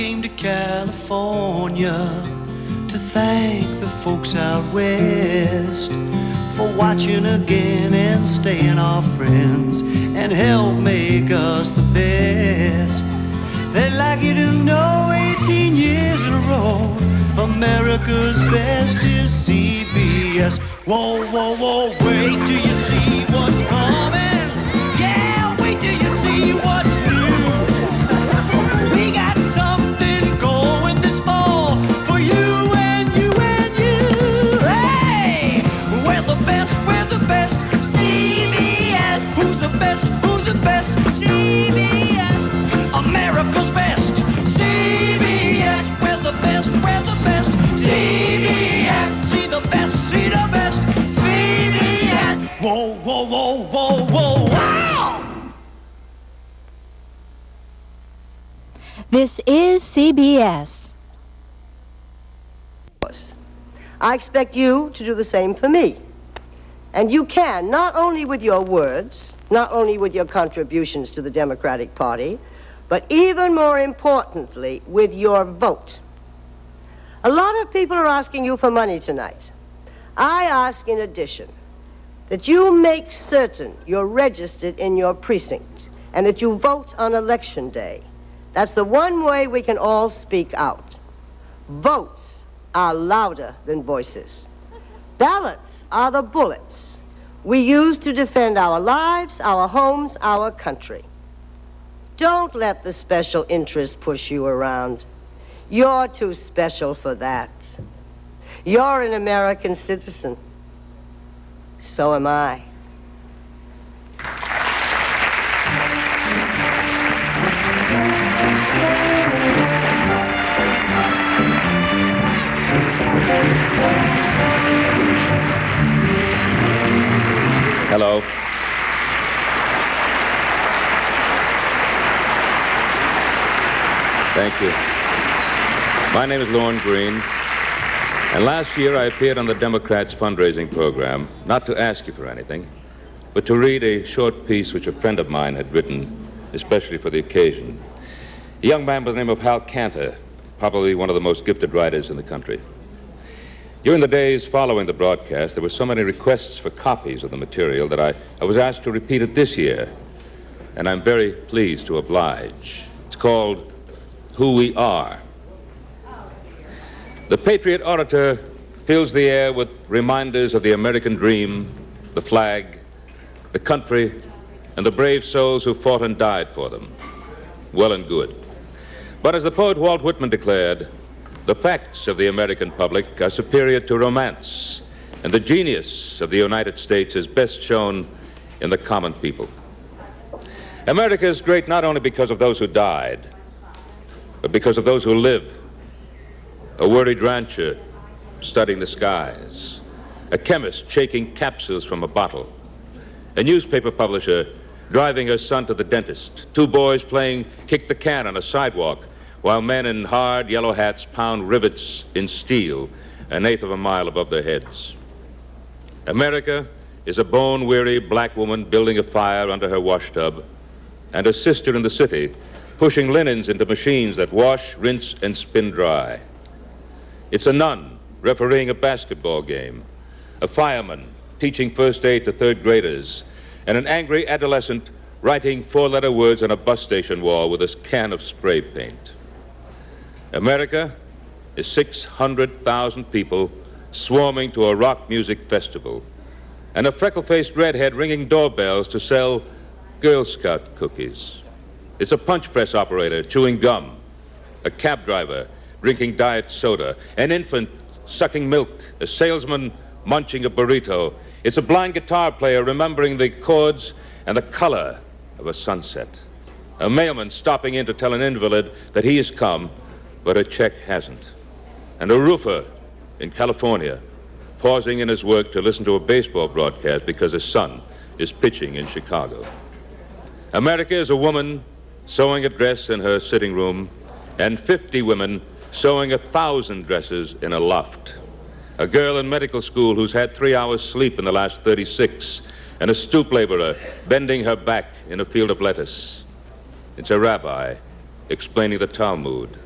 came to California to thank the folks out west for watching again and staying our friends and help make us the best. They'd like you to know 18 years in a row, America's best is CBS. Whoa, whoa, whoa, wait till you see what's coming. Yeah, wait till you see what's new. We got something going this fall for you and you and you. Hey, we're the best, we're the best. CBS. Who's the best, who's the best? CBS. America's best. CBS. We're the best, we're the best. CBS. See the best, see the best. CBS. Whoa, whoa, whoa, whoa, whoa, wow! This is CBS. I expect you to do the same for me. And you can, not only with your words, not only with your contributions to the Democratic Party, but even more importantly, with your vote. A lot of people are asking you for money tonight. I ask, in addition, that you make certain you're registered in your precinct and that you vote on Election Day. That's the one way we can all speak out. Votes are louder than voices. Ballots are the bullets we use to defend our lives, our homes, our country. Don't let the special interests push you around. You're too special for that. You're an American citizen. So am I. Hello. Thank you. My name is Lorne Green, and last year I appeared on the Democrats' fundraising program, not to ask you for anything, but to read a short piece which a friend of mine had written, especially for the occasion. A young man by the name of Hal Cantor, probably one of the most gifted writers in the country. During the days following the broadcast, there were so many requests for copies of the material that I was asked to repeat it this year, and I'm very pleased to oblige. It's called Who We Are. The Patriot Orator fills the air with reminders of the American dream, the flag, the country, and the brave souls who fought and died for them. Well and good. But as the poet Walt Whitman declared, the facts of the American public are superior to romance, and the genius of the United States is best shown in the common people. America is great not only because of those who died, but because of those who live. A worried rancher studying the skies, a chemist shaking capsules from a bottle, a newspaper publisher driving her son to the dentist, two boys playing kick the can on a sidewalk, while men in hard yellow hats pound rivets in steel an eighth of a mile above their heads. America is a bone-weary black woman building a fire under her washtub, and a sister in the city pushing linens into machines that wash, rinse, and spin dry. It's a nun refereeing a basketball game, a fireman teaching first aid to third graders, and an angry adolescent writing four-letter words on a bus station wall with a can of spray paint. America is 600,000 people swarming to a rock music festival, and a freckle-faced redhead ringing doorbells to sell Girl Scout cookies. It's a punch press operator chewing gum, a cab driver drinking diet soda, an infant sucking milk, a salesman munching a burrito. It's a blind guitar player remembering the chords and the color of a sunset, a mailman stopping in to tell an invalid that he has come, but a check hasn't, and a roofer in California pausing in his work to listen to a baseball broadcast because his son is pitching in Chicago. America is a woman sewing a dress in her sitting room, and 50 women sewing 1,000 dresses in a loft. A girl in medical school who's had 3 hours sleep in the last 36, and a stoop laborer bending her back in a field of lettuce. It's a rabbi explaining the Talmud,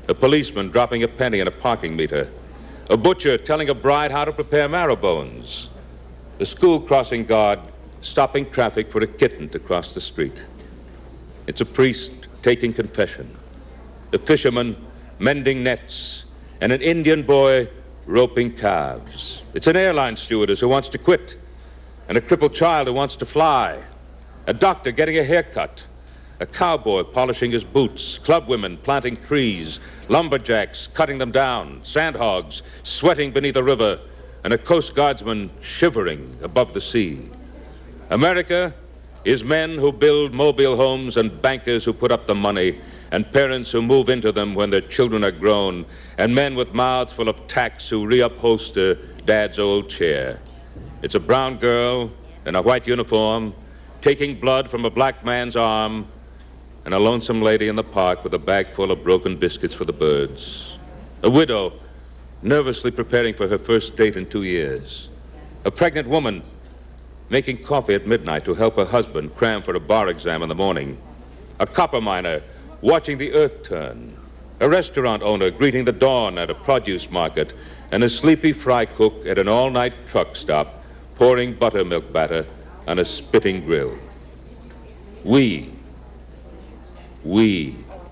a policeman dropping a penny in a parking meter, a butcher telling a bride how to prepare marrow bones, the school crossing guard stopping traffic for a kitten to cross the street. It's a priest taking confession, a fisherman mending nets, and an Indian boy roping calves. It's an airline stewardess who wants to quit, and a crippled child who wants to fly, a doctor getting a haircut, a cowboy polishing his boots, club women planting trees, lumberjacks cutting them down, sandhogs sweating beneath a river, and a Coast Guardsman shivering above the sea. America is men who build mobile homes and bankers who put up the money and parents who move into them when their children are grown, and men with mouths full of tacks who reupholster Dad's old chair. It's a brown girl in a white uniform taking blood from a black man's arm, and a lonesome lady in the park with a bag full of broken biscuits for the birds. A widow nervously preparing for her first date in 2 years. A pregnant woman making coffee at midnight to help her husband cram for a bar exam in the morning. A copper miner watching the earth turn. A restaurant owner greeting the dawn at a produce market. And a sleepy fry cook at an all-night truck stop pouring buttermilk batter on a spitting grill. We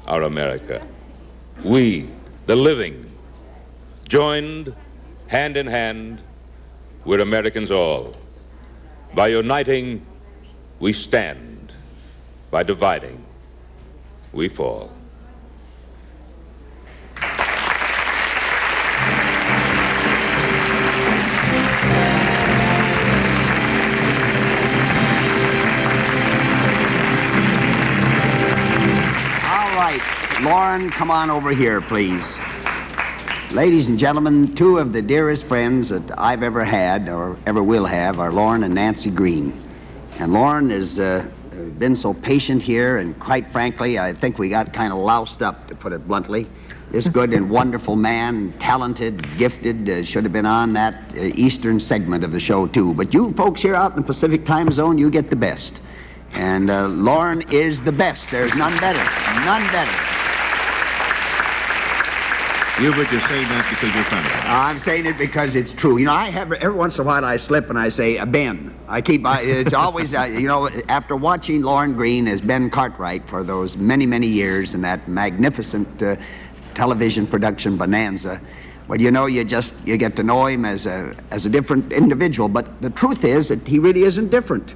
are America. We, the living, joined hand in hand, we're Americans all. By uniting, we stand. By dividing, we fall. Lauren, come on over here, please. Ladies and gentlemen, two of the dearest friends that I've ever had or ever will have are Lauren and Nancy Green. And Lauren has been so patient here, and quite frankly, I think we got kind of loused up, to put it bluntly. This good and wonderful man, talented, gifted, should have been on that eastern segment of the show, too. But you folks here out in the Pacific time zone, you get the best. And Lauren is the best. There's none better. None better. You were just saying that because you're funny. I'm saying it because it's true. You know, I have, every once in a while I slip and I say, Ben. It's always, you know, after watching Lauren Green as Ben Cartwright for those many, many years in that magnificent television production Bonanza, well, you know, you get to know him as a different individual. But the truth is that he really isn't different.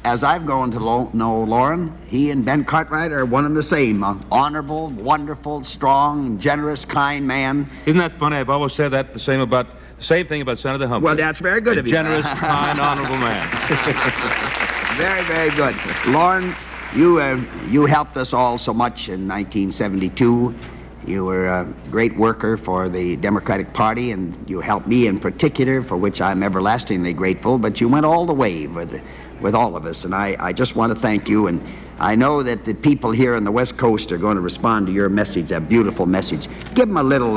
As I've grown to know Lauren, he and Ben Cartwright are one and the same. Honorable, wonderful, strong, generous, kind man. Isn't that funny? I've always said that the same thing about Senator Humphrey. Well, that's very good of you. Generous, kind, honorable man. Very, very good. Lauren, you helped us all so much in 1972. You were a great worker for the Democratic Party, and you helped me in particular, for which I'm everlastingly grateful. But you went all the way with all of us, and I just want to thank you. And I know that the people here on the West Coast are going to respond to your message, that beautiful message. Give them a little,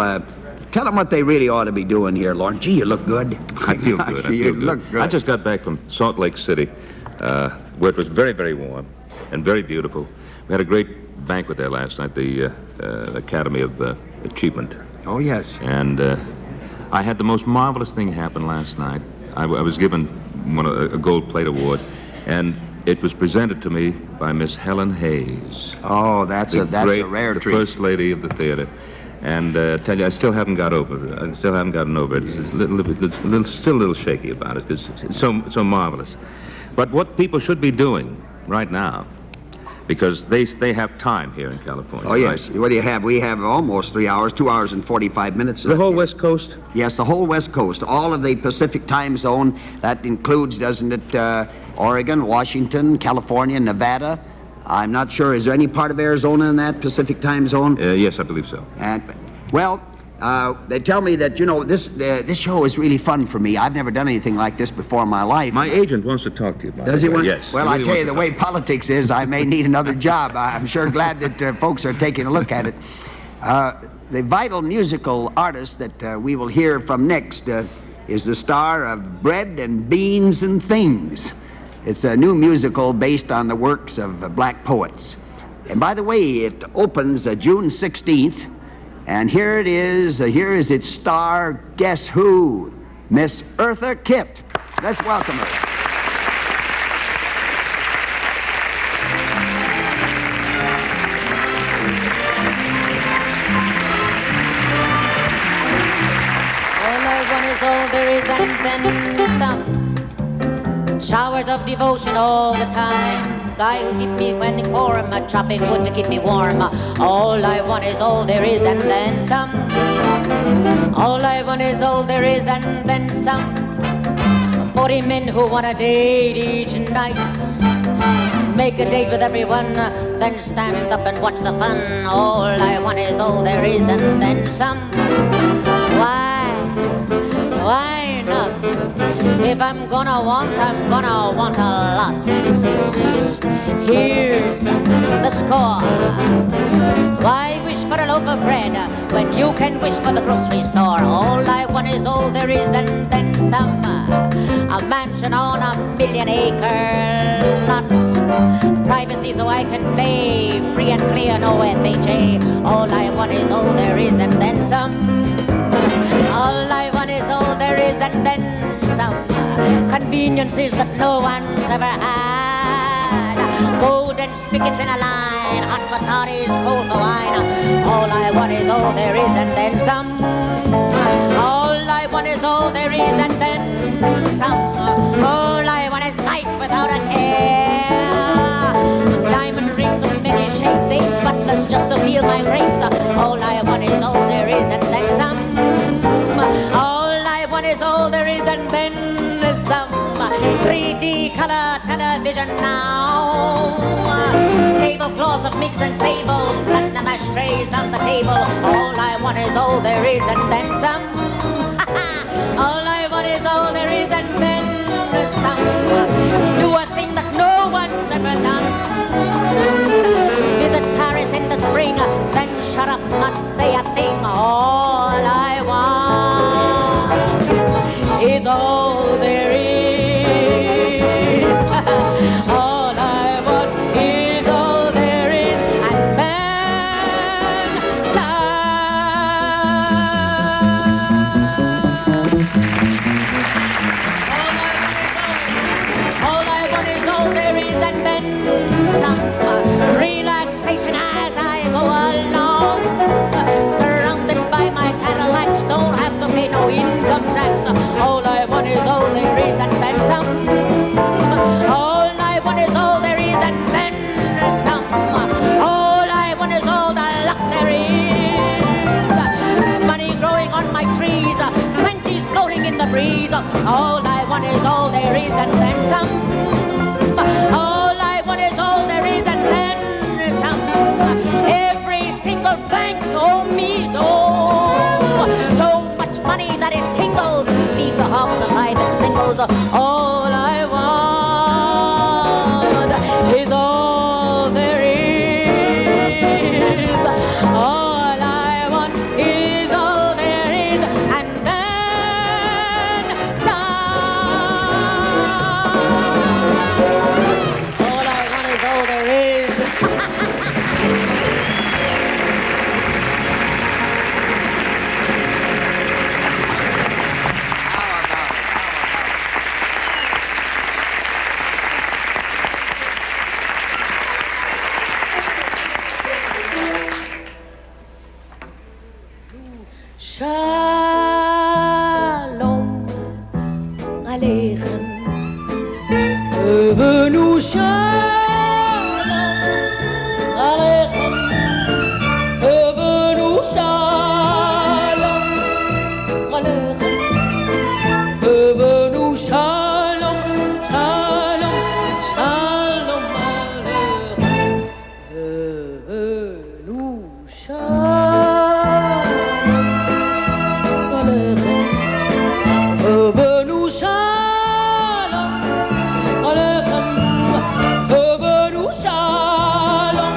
tell them what they really ought to be doing here, Lauren. Gee, you look good. I feel good. You look good. I just got back from Salt Lake City, where it was very, very warm and very beautiful. We had a great banquet there last night, the Academy of Achievement. Oh, yes. And I had the most marvelous thing happen last night. I was given a gold plate award, and it was presented to me by Miss Helen Hayes. Oh, that's a rare treat. The first lady of the theater. And tell you, I still haven't got over it. I still haven't gotten over it. It's still a little shaky about it, because it's so marvelous. But what people should be doing right now, because they have time here in California. Oh, yes. Right? What do you have? We have almost 3 hours, 2 hours and 45 minutes. The whole West Coast? Yes, the whole West Coast. All of the Pacific time zone. That includes, doesn't it, Oregon, Washington, California, Nevada. I'm not sure. Is there any part of Arizona in that Pacific time zone? Yes, I believe so. Well, they tell me that, you know, this show is really fun for me. I've never done anything like this before in my life. My agent wants to talk to you about it. Does he want? Yes. Well, I tell you, the way politics is, I may need another job. I'm sure glad that folks are taking a look at it. The vital musical artist that we will hear from next is the star of Bread and Beans and Things. It's a new musical based on the works of black poets. And by the way, it opens June 16th And here it is. Here is its star. Guess who? Miss Eartha Kitt. Let's welcome her. All there is and then some. Showers of devotion all the time. Guy who keep me when warm, chopping wood to keep me warm. All I want is all there is and then some. All I want is all there is and then some. 40 men who want a date each night. Make a date with everyone, then stand up and watch the fun. All I want is all there is and then some. Why not? If I'm gonna want a lot. Here's the score. Why wish for a loaf of bread when you can wish for the grocery store? All I want is all there is and then some. A mansion on a 1,000,000-acre lot. Privacy so I can play free and clear, no FHA. All I want is all there is and then some. All I want is all there is and then some. Conveniences that no one's ever had. Golden spigots in a line, hot for toddies, cold for wine. All I want is all there is and then some. All I want is all there is and then some. All I want is life without a care. Diamond rings of many shapes, 8 butlers just to feel my grapes. All I want is all there is and then some. All I want is all there is and then some. 3D color television now. Tablecloths of mix and sable, platinum ashtrays on the table. All I want is all there is and then some. All I want is all there is and then some. Do a thing that no one's ever done. Visit Paris in the spring, then shut up, not say a thing. All I want is all there is. All I want is all there is, and then all I want is all there is, and then some. Relaxation as I go along. Surrounded by my Cadillacs, don't have to pay no income tax. All I want is all there is and then some. All I want is all there is and then some. All I want is all the luck there is. Money growing on my trees, 20s floating in the breeze. All I want is all there is and then some. All I want is all there is and then some. Every single bank owe me so much money that it tingles. Feed the hogs, the five and singles. All I want is all there is. All I want is all there is, and then some. All I want is all there is. Shalom Aleichem. Evenu Shalom Aleichem. Evenu Shalom Aleichem. Evenu Shalom, Shalom, Shalom Aleichem. Evenu Shalom Aleichem. Evenu Shalom Aleichem. Evenu Shalom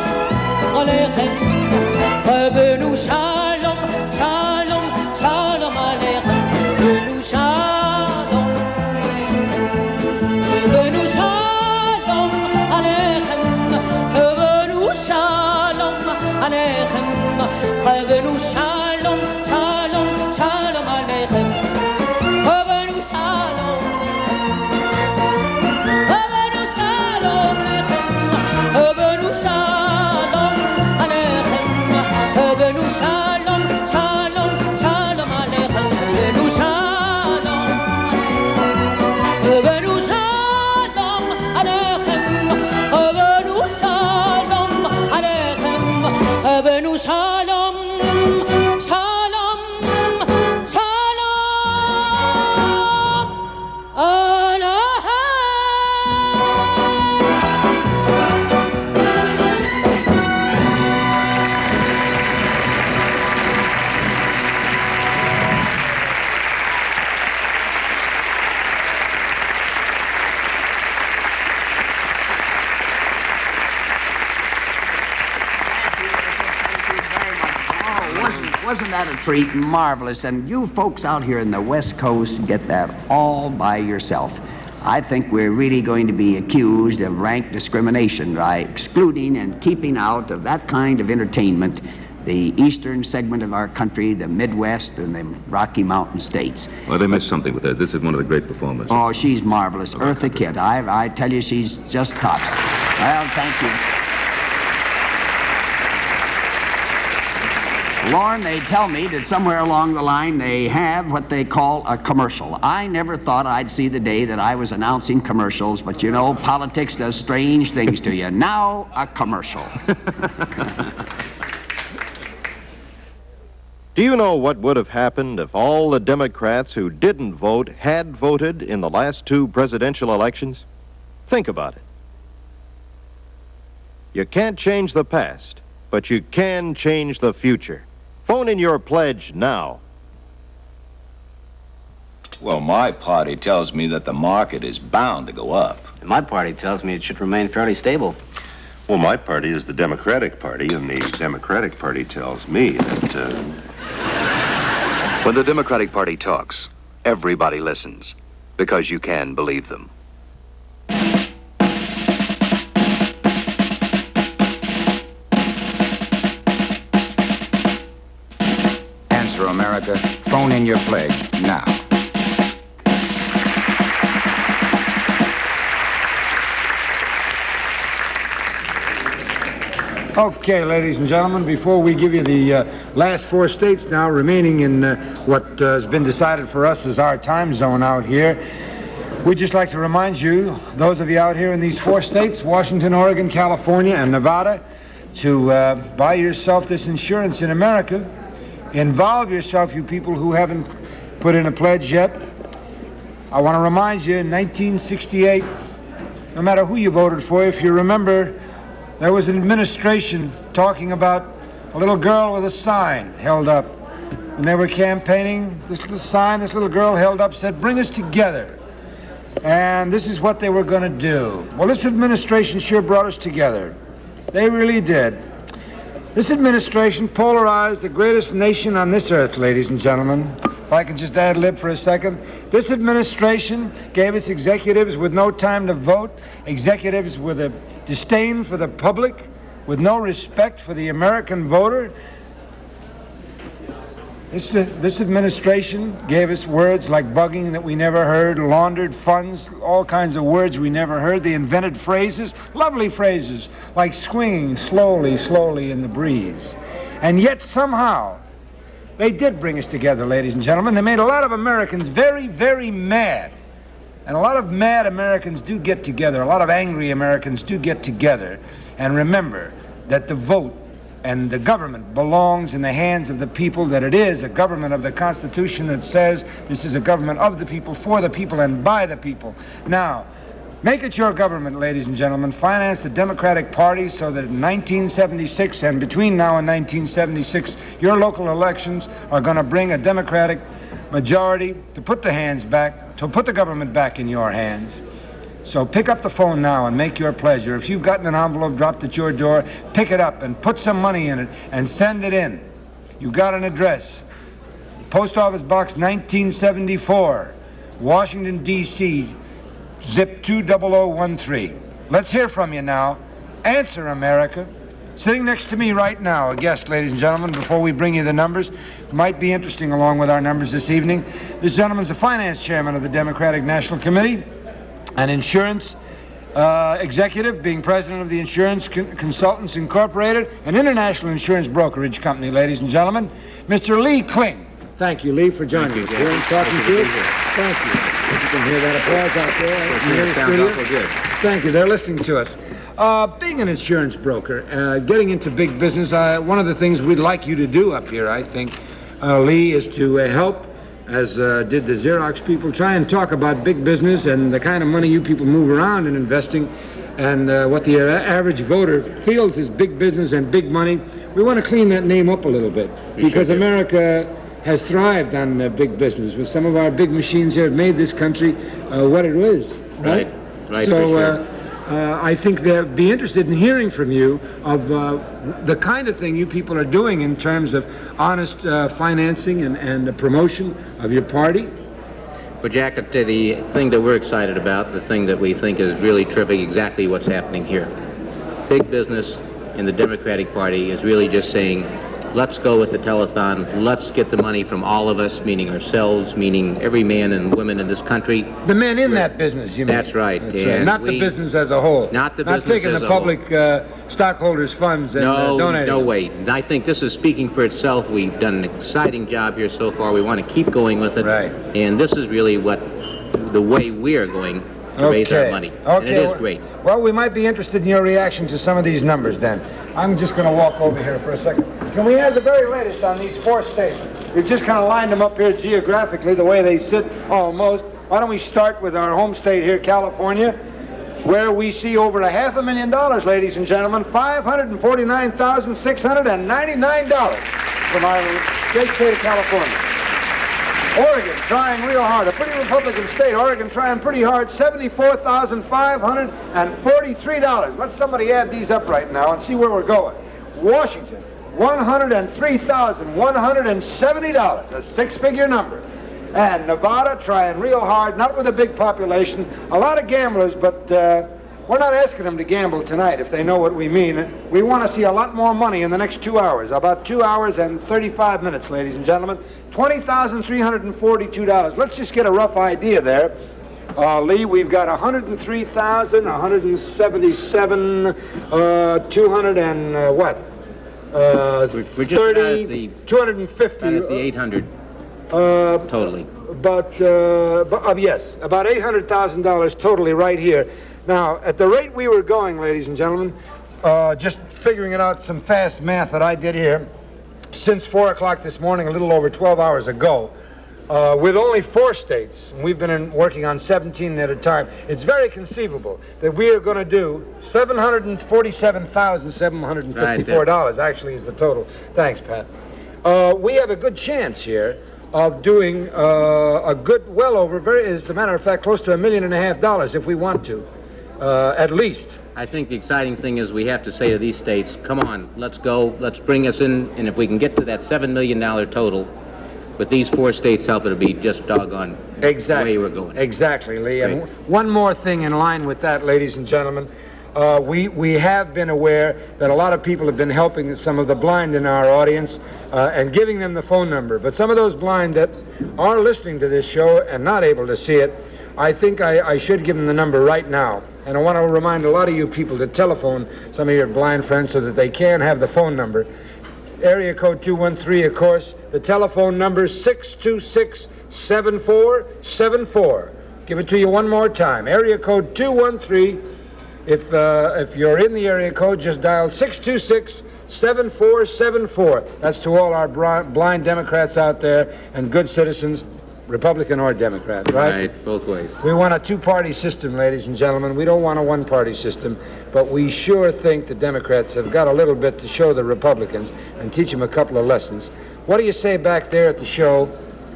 Aleichem. Evenu Shalom, Shalom, Shalom Aleichem. Evenu Shalom Aleichem. Evenu Shalom Aleichem. Evenu Shalom Aleichem. Evenu Shalom. Shalom, shalom, Wasn't that a treat? Marvelous. And you folks out here in the West Coast get that all by yourself. I think we're really going to be accused of rank discrimination by excluding and keeping out of that kind of entertainment the eastern segment of our country, the Midwest, and the Rocky Mountain states. Well, they missed something with her. This is one of the great performers. Oh, she's marvelous. Eartha Kitt. I tell you, she's just tops. Well, thank you. Lauren, they tell me that somewhere along the line they have what they call a commercial. I never thought I'd see the day that I was announcing commercials, but you know, politics does strange things to you. Now, a commercial. Do you know what would have happened if all the Democrats who didn't vote had voted in the last 2 presidential elections? Think about it. You can't change the past, but you can change the future. Phone in your pledge now. Well, my party tells me that the market is bound to go up. And my party tells me it should remain fairly stable. Well, my party is the Democratic Party, and the Democratic Party tells me that, When the Democratic Party talks, everybody listens, because you can believe them. Answer America. Phone in your pledge now. Okay, ladies and gentlemen, before we give you the last 4 states now remaining in what has been decided for us as our time zone out here, we'd just like to remind you, those of you out here in these 4 states, Washington, Oregon, California, and Nevada, to buy yourself this insurance in America. Involve yourself, you people who haven't put in a pledge yet. I want to remind you, in 1968, no matter who you voted for, if you remember, there was an administration talking about a little girl with a sign held up. When they were campaigning, this little sign this little girl held up said, "Bring us together." And this is what they were going to do. Well, this administration sure brought us together. They really did. This administration polarized the greatest nation on this earth, ladies and gentlemen. If I could just ad-lib for a second. This administration gave us executives with no time to vote, executives with a disdain for the public, with no respect for the American voter. This administration gave us words like bugging that we never heard, laundered funds, all kinds of words we never heard. They invented phrases, lovely phrases, like swinging slowly, slowly in the breeze. And yet somehow, they did bring us together, ladies and gentlemen. They made a lot of Americans very, very mad. And a lot of mad Americans do get together. A lot of angry Americans do get together. And remember that the vote and the government belongs in the hands of the people, that it is a government of the Constitution that says this is a government of the people, for the people, and by the people. Now, make it your government, ladies and gentlemen. Finance the Democratic Party so that in 1976 and between now and 1976, your local elections are going to bring a Democratic majority to put the hands back, to put the government back in your hands. So pick up the phone now and make your pledge. Or if you've gotten an envelope dropped at your door, pick it up and put some money in it and send it in. You got an address. Post Office Box 1974, Washington, D.C., zip 20013. Let's hear from you now. Answer America. Sitting next to me right now, a guest, ladies and gentlemen, before we bring you the numbers, might be interesting along with our numbers this evening. This gentleman's the finance chairman of the Democratic National Committee, an insurance executive, being president of the Insurance Consultants Incorporated, an international insurance brokerage company, ladies and gentlemen, Mr. Lee Kling. Thank you, Lee, for joining us here and talking to us. Thank you. You can hear that applause out there. You hear the Sounds studio? awful good. Thank you. They're listening to us. Being an insurance broker, getting into big business, one of the things we'd like you to do up here, I think, Lee, is to help, as did the Xerox people, try and talk about big business and the kind of money you people move around in investing and what the average voter feels is big business and big money. We want to clean that name up a little bit because America has thrived on big business. With some of our big machines here have made this country what it is, right? Right, so, for sure. I think they'll be interested in hearing from you of the kind of thing you people are doing in terms of honest financing and the promotion of your party. Well, Jack, I'll tell you, the thing that we're excited about, the thing that we think is really terrific, exactly what's happening here. Big business in the Democratic Party is really just saying, let's go with the telethon. Let's get the money from all of us, meaning ourselves, meaning every man and woman in this country. The men in that business, you mean? That's right. That's right. Not the business as a whole. Not the business taking as the a whole. public stockholders' funds and donating. No way. I think this is speaking for itself. We've done an exciting job here so far. We want to keep going with it. Right. And this is really the way we are going to raise our money. And it is great. Well, we might be interested in your reaction to some of these numbers then. I'm just going to walk over here for a second. Can we have the very latest on these 4 states? We've just kind of lined them up here geographically, the way they sit almost. Why don't we start with our home state here, California, where we see over $500,000, ladies and gentlemen, $549,699 from our great state of California. Oregon trying real hard, a pretty Republican state. Oregon trying pretty hard, $74,543. Let somebody add these up right now and see where we're going. Washington, $103,170, a 6-figure number. And Nevada trying real hard, not with a big population, a lot of gamblers, but we're not asking them to gamble tonight if they know what we mean. We want to see a lot more money in the next 2 hours, about 2 hours and 35 minutes, ladies and gentlemen. $20,342. Let's just get a rough idea there. Lee, we've got 103,000, 177, 200 and what? We're just 30, 250. at the 800 totally. Yes, about $800,000 totally right here. Now, at the rate we were going, ladies and gentlemen, just figuring it out, some fast math that I did here, since 4 o'clock this morning, a little over 12 hours ago, with only 4 states, and we've been working on 17 at a time, it's very conceivable that we are going to do $747,754 actually is the total. Thanks, Pat. We have a good chance here of doing a good, well over, as a matter of fact, close to $1.5 million if we want to, at least. I think the exciting thing is we have to say to these states, come on, let's go, let's bring us in, and if we can get to that $7 million total, with these 4 states help, it'll be just doggone exactly the way we're going. Exactly, Lee. And one more thing in line with that, ladies and gentlemen, we have been aware that a lot of people have been helping some of the blind in our audience and giving them the phone number. But some of those blind that are listening to this show and not able to see it, I think I should give them the number right now. And I want to remind a lot of you people to telephone some of your blind friends so that they can have the phone number. Area code 213, of course. The telephone number is 626-7474. Give it to you one more time. Area code 213. If you're in the area code, just dial 626-7474. That's to all our blind Democrats out there and good citizens, Republican or Democrat, right? Right, both ways. We want a 2-party system, ladies and gentlemen. We don't want a 1-party system, but we sure think the Democrats have got a little bit to show the Republicans and teach them a couple of lessons. What do you say back there at the show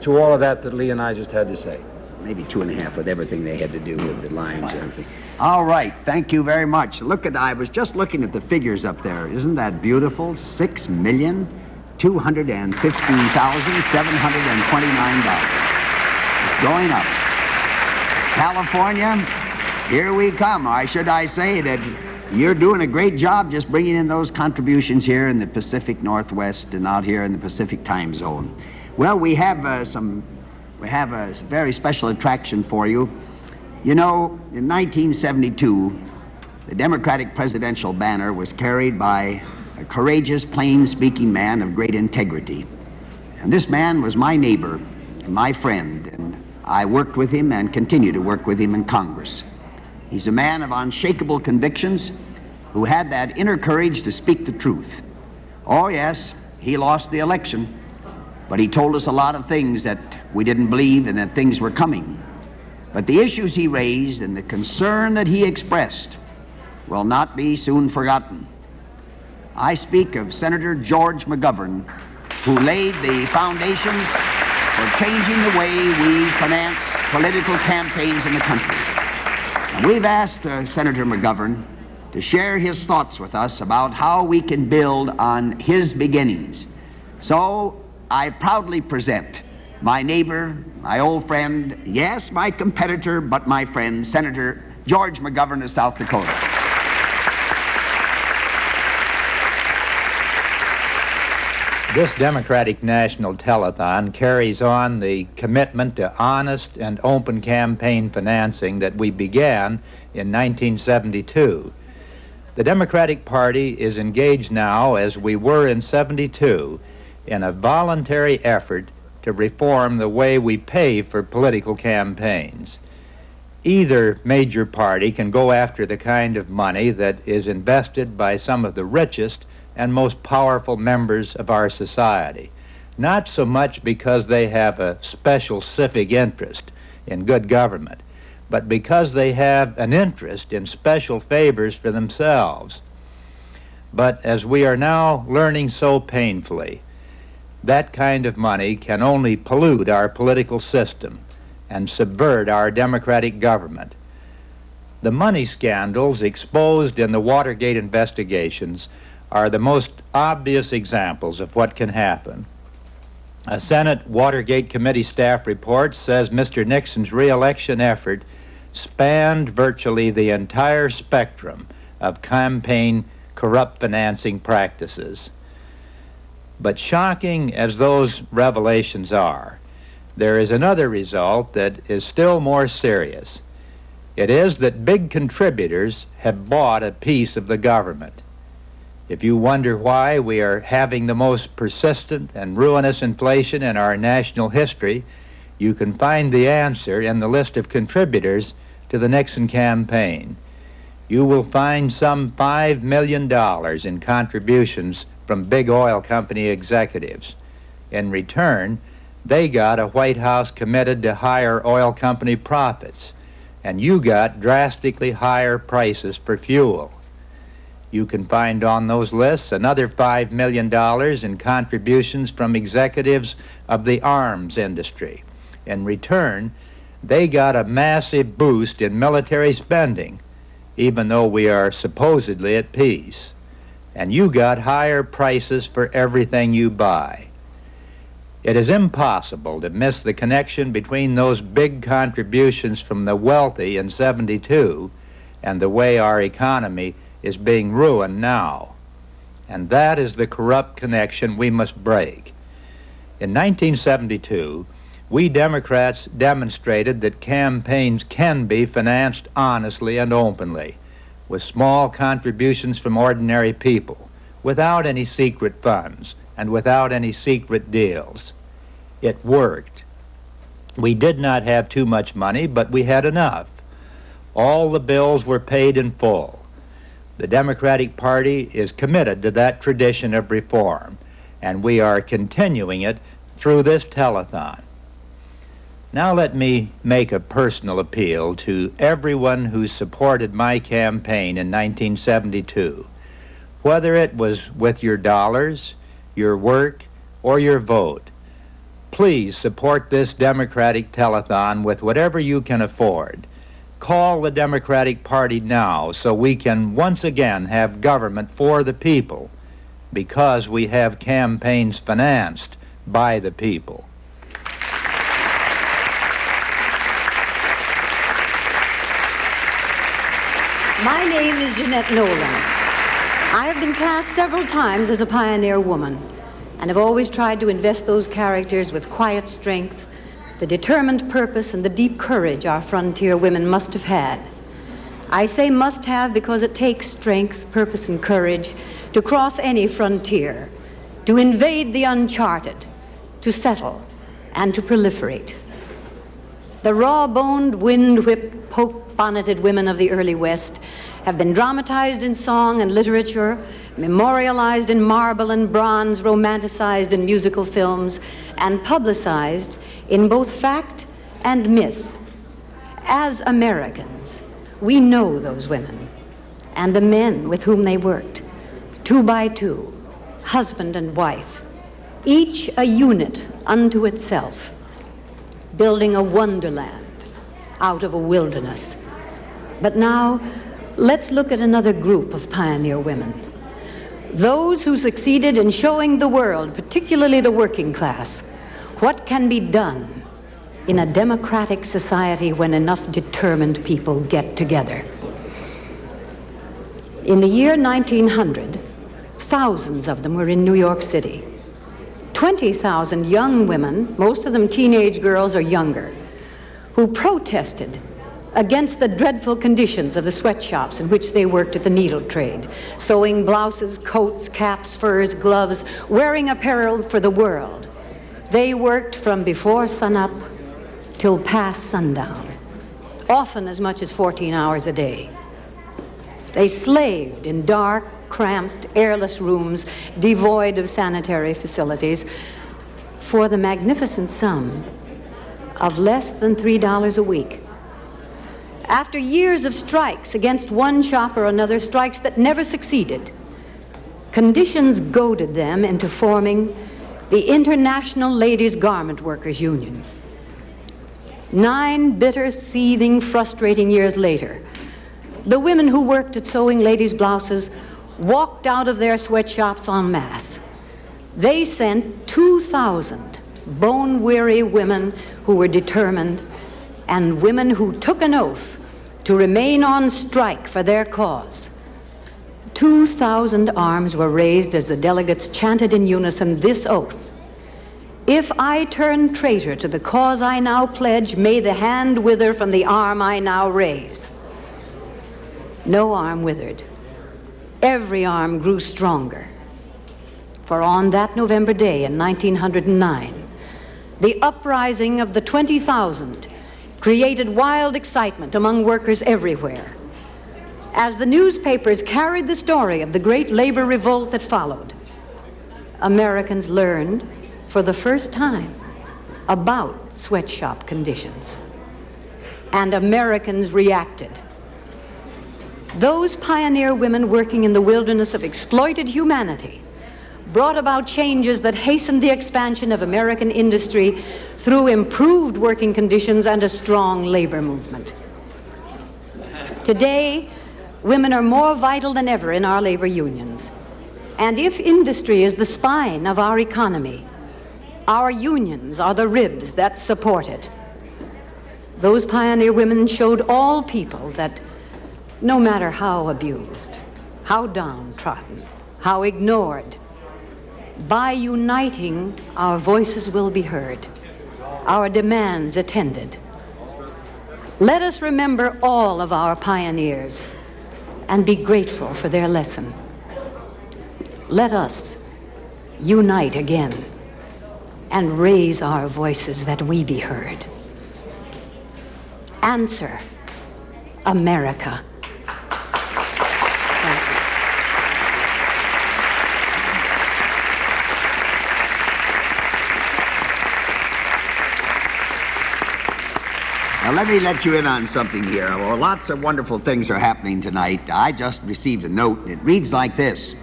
to all of that Lee and I just had to say? Maybe 2.5 with everything they had to do with the lines and everything. All right, thank you very much. I was just looking at the figures up there. Isn't that beautiful? $6,215,729. It's going up. California, here we come. Or should I say that you're doing a great job just bringing in those contributions here in the Pacific Northwest and out here in the Pacific time zone. Well, we have a very special attraction for you. You know, in 1972, the Democratic presidential banner was carried by a courageous, plain-speaking man of great integrity. And this man was my neighbor and my friend, and I worked with him and continue to work with him in Congress. He's a man of unshakable convictions who had that inner courage to speak the truth. Oh yes, he lost the election, but he told us a lot of things that we didn't believe and that things were coming. But the issues he raised and the concern that he expressed will not be soon forgotten. I speak of Senator George McGovern, who laid the foundations for changing the way we finance political campaigns in the country. And we've asked Senator McGovern to share his thoughts with us about how we can build on his beginnings. So I proudly present my neighbor, my old friend, yes, my competitor, but my friend, Senator George McGovern of South Dakota. This Democratic National Telethon carries on the commitment to honest and open campaign financing that we began in 1972. The Democratic Party is engaged now, as we were in '72, in a voluntary effort to reform the way we pay for political campaigns. Either major party can go after the kind of money that is invested by some of the richest and most powerful members of our society, not so much because they have a special civic interest in good government, but because they have an interest in special favors for themselves. But as we are now learning so painfully, that kind of money can only pollute our political system and subvert our democratic government. The money scandals exposed in the Watergate investigations are the most obvious examples of what can happen. A Senate Watergate Committee staff report says Mr. Nixon's re-election effort spanned virtually the entire spectrum of campaign corrupt financing practices. But shocking as those revelations are, there is another result that is still more serious. It is that big contributors have bought a piece of the government. If you wonder why we are having the most persistent and ruinous inflation in our national history, you can find the answer in the list of contributors to the Nixon campaign. You will find some $5 million in contributions from big oil company executives. In return, they got a White House committed to higher oil company profits, and you got drastically higher prices for fuel. You can find on those lists another $5 million in contributions from executives of the arms industry. In return, they got a massive boost in military spending, even though we are supposedly at peace. And you got higher prices for everything you buy. It is impossible to miss the connection between those big contributions from the wealthy in '72 and the way our economy is being ruined now. And that is the corrupt connection we must break. In 1972, we Democrats demonstrated that campaigns can be financed honestly and openly, with small contributions from ordinary people, without any secret funds and without any secret deals. It worked. We did not have too much money, but we had enough. All the bills were paid in full. The Democratic Party is committed to that tradition of reform, and we are continuing it through this telethon. Now let me make a personal appeal to everyone who supported my campaign in 1972, whether it was with your dollars, your work, or your vote. Please support this Democratic telethon with whatever you can afford. Call the Democratic Party now so we can once again have government for the people, because we have campaigns financed by the people. My name is Jeanette Nolan. I have been cast several times as a pioneer woman, and have always tried to invest those characters with quiet strength, the determined purpose, and the deep courage our frontier women must have had. I say must have because it takes strength, purpose, and courage to cross any frontier, to invade the uncharted, to settle, and to proliferate. The raw-boned, wind-whipped, poke-bonneted women of the early West have been dramatized in song and literature, memorialized in marble and bronze, romanticized in musical films, and publicized in both fact and myth. As Americans, we know those women and the men with whom they worked, 2 by 2, husband and wife, each a unit unto itself, building a wonderland out of a wilderness. But now, let's look at another group of pioneer women. Those who succeeded in showing the world, particularly the working class, what can be done in a democratic society when enough determined people get together. In the year 1900, thousands of them were in New York City. 20,000 young women, most of them teenage girls or younger, who protested against the dreadful conditions of the sweatshops in which they worked at the needle trade, sewing blouses, coats, caps, furs, gloves, wearing apparel for the world. They worked from before sunup till past sundown, often as much as 14 hours a day. They slaved in dark, cramped, airless rooms, devoid of sanitary facilities, for the magnificent sum of less than $3 a week. After years of strikes against one shop or another, strikes that never succeeded, conditions goaded them into forming the International Ladies Garment Workers Union. 9 bitter, seething, frustrating years later, the women who worked at sewing ladies' blouses walked out of their sweatshops en masse. They sent 2,000 bone-weary women who were determined, and women who took an oath to remain on strike for their cause. 2,000 arms were raised as the delegates chanted in unison this oath: "If I turn traitor to the cause I now pledge, may the hand wither from the arm I now raise." No arm withered. Every arm grew stronger. For on that November day in 1909, the uprising of the 20,000 created wild excitement among workers everywhere. As the newspapers carried the story of the great labor revolt that followed, Americans learned for the first time about sweatshop conditions. And Americans reacted. Those pioneer women working in the wilderness of exploited humanity brought about changes that hastened the expansion of American industry through improved working conditions and a strong labor movement. Today, women are more vital than ever in our labor unions. And if industry is the spine of our economy, our unions are the ribs that support it. Those pioneer women showed all people that no matter how abused, how downtrodden, how ignored, by uniting, our voices will be heard, our demands attended. Let us remember all of our pioneers and be grateful for their lesson. Let us unite again and raise our voices that we be heard. Answer, America. Now, let me let you in on something here. Well, lots of wonderful things are happening tonight. I just received a note. It reads like this: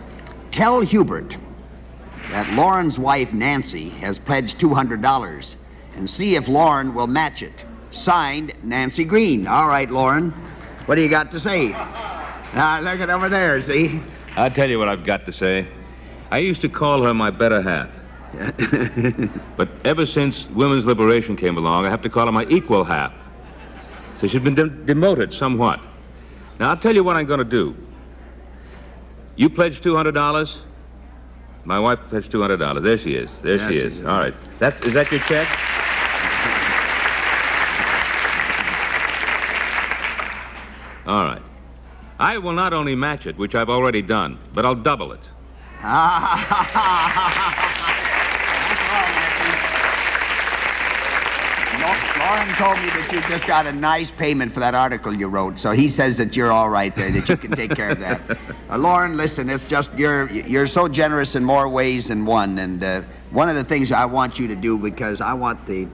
"Tell Hubert that Lauren's wife, Nancy, has pledged $200, and see if Lauren will match it. Signed, Nancy Green." All right, Lauren. What do you got to say? Now, look at over there, see? I'll tell you what I've got to say. I used to call her my better half. But ever since women's liberation came along, I have to call her my equal half. So she's been demoted somewhat. Now, I'll tell you what I'm going to do. You pledged $200? My wife pledged $200. There she is. There she is. All right. Is that your check? All right. I will not only match it, which I've already done, but I'll double it. Lauren told me that you just got a nice payment for that article you wrote, so he says that you're all right there, that you can take care of that. Lauren, listen, it's just you're so generous in more ways than one, and one of the things I want you to do, because I want the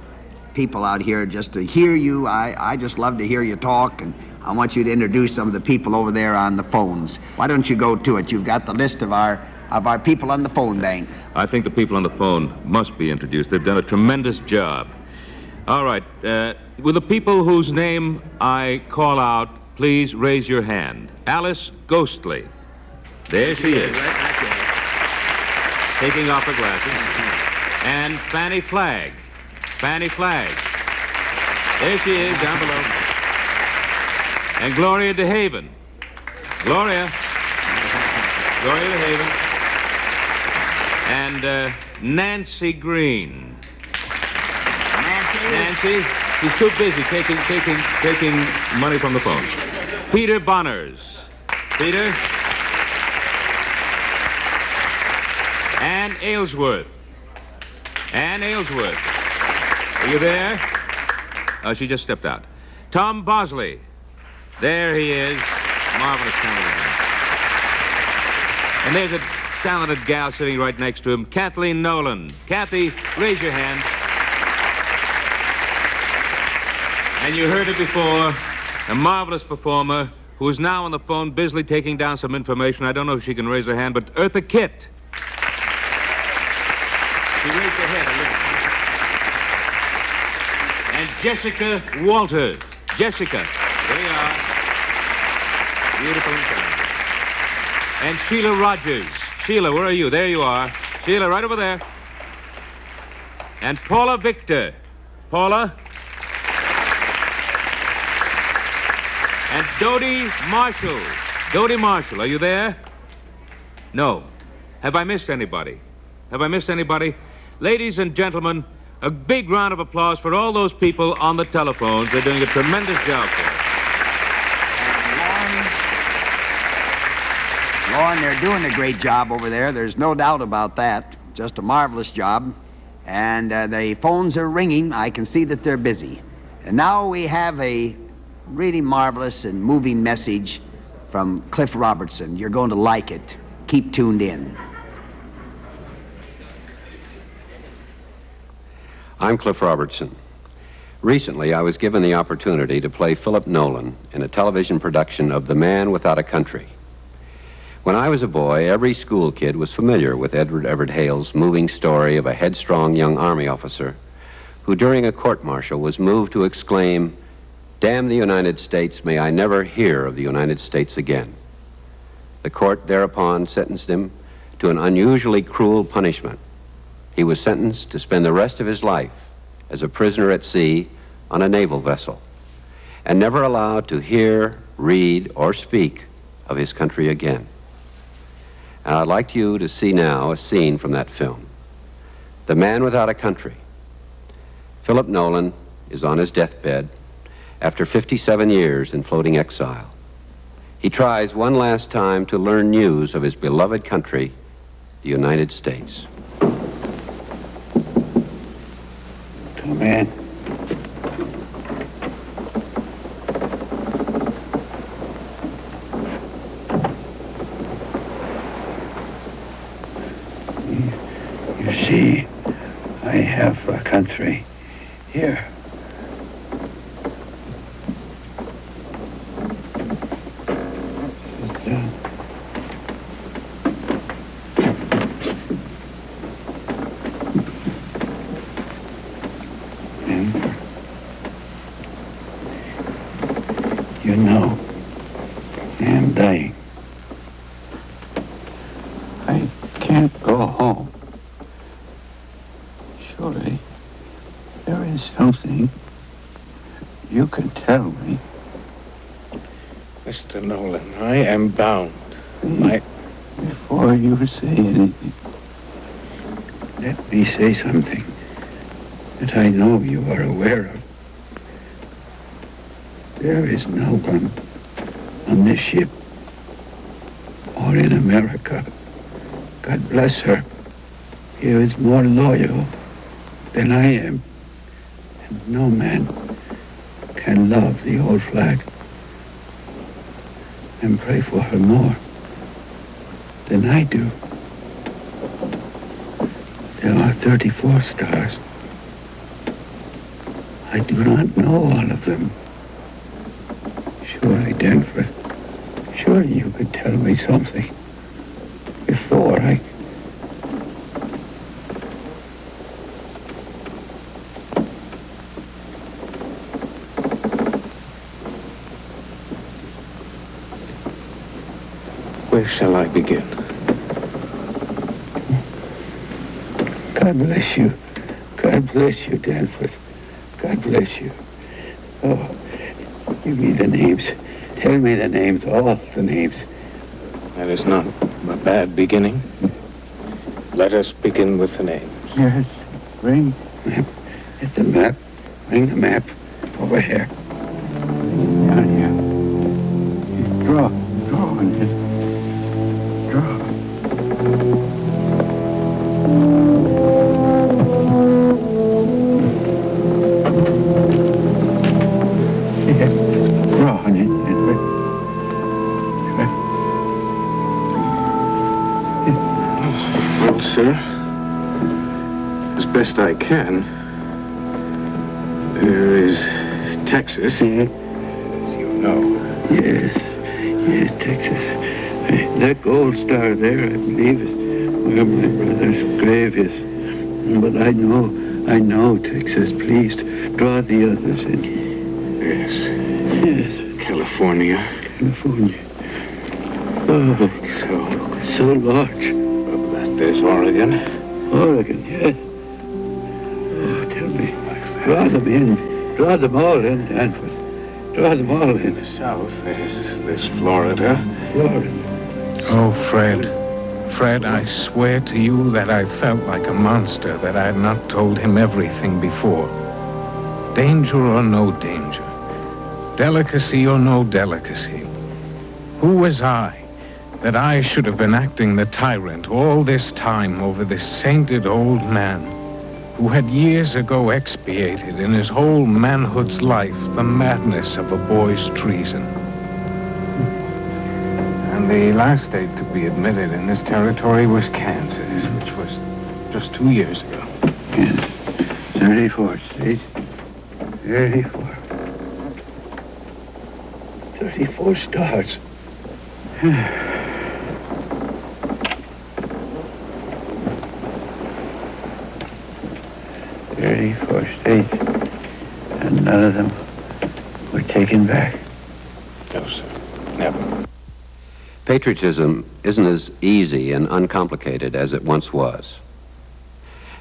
people out here just to hear you. I just love to hear you talk, and I want you to introduce some of the people over there on the phones. Why don't you go to it? You've got the list of our people on the phone bank. I think the people on the phone must be introduced. They've done a tremendous job. All right. Will the people whose name I call out please raise your hand? Alice Ghostly. There she is. Taking off her glasses. And Fanny Flagg. Fanny Flagg. There she is, down below. And Gloria DeHaven. Gloria. Gloria DeHaven. And Nancy Green. Nancy, she's too busy taking money from the phone. Peter Bonners. Peter. Ann Aylesworth. Ann Aylesworth. Are you there? Oh, she just stepped out. Tom Bosley. There he is. Marvelous talent. And there's a talented gal sitting right next to him, Kathleen Nolan. Kathy, raise your hand. And you heard it before, a marvelous performer who is now on the phone busily taking down some information. I don't know if she can raise her hand, but Eartha Kitt. She raised her head a little. And Jessica Walters. Jessica. There you are. Beautiful and talented. And Sheila Rogers. Sheila, where are you? There you are. Sheila, right over there. And Paula Victor. Paula. And Dodie Marshall. Dodie Marshall, are you there? No. Have I missed anybody? Have I missed anybody? Ladies and gentlemen, a big round of applause for all those people on the telephones. They're doing a tremendous job for us. Lauren, they're doing a great job over there. There's no doubt about that. Just a marvelous job. And the phones are ringing. I can see that they're busy. And now we have a really marvelous and moving message from Cliff Robertson. You're going to like it. Keep tuned in. I'm Cliff Robertson. Recently, I was given the opportunity to play Philip Nolan in a television production of The Man Without a Country. When I was a boy, every school kid was familiar with Edward Everett Hale's moving story of a headstrong young Army officer who, during a court-martial, was moved to exclaim, "Damn the United States, may I never hear of the United States again." The court thereupon sentenced him to an unusually cruel punishment. He was sentenced to spend the rest of his life as a prisoner at sea on a naval vessel, and never allowed to hear, read, or speak of his country again. And I'd like you to see now a scene from that film. The Man Without a Country. Philip Nolan is on his deathbed after 57 years in floating exile. He tries one last time to learn news of his beloved country, the United States. Come in. You see, I have a country here. You know, I am dying. I can't go home. Surely, there is something you can tell me. Mr. Nolan, I am bound. Before you say anything, let me say something that I know you are aware of. There is no one on this ship or in America, God bless her, who is more loyal than I am. No man can love the old flag and pray for her more than I do. There are 34 stars. I do not know all of them. Surely, Danforth, surely you could tell me something before I... Where shall I begin? God bless you. God bless you, Danforth. God bless you. Oh, give me the names. Tell me the names, all the names. That is not a bad beginning. Let us begin with the names. Yes, bring map. It's the map. Bring the map over here. Down here. Draw on it. Draw. Well, sir, as best I can, there is Texas, as you know. Yes, Texas. That gold star there, I believe, is where my brother's grave is. But I know, Texas. Please, draw the others in. Yes. California. Oh, so large. There's Oregon. Oregon, yes. Oh, tell me. Draw them in. Draw them all in, Danforth. Draw them all in. In the south, there's Florida. Florida. Oh, Fred, I swear to you that I felt like a monster that I had not told him everything before. Danger or no danger. Delicacy or no delicacy. Who was I, that I should have been acting the tyrant all this time over this sainted old man who had years ago expiated in his whole manhood's life the madness of a boy's treason? And the last state to be admitted in this territory was Kansas, which was just 2 years ago. Yes, 34 states. 34. 34 stars. 34 states, and none of them were taken back. No, sir. Never. Patriotism isn't as easy and uncomplicated as it once was.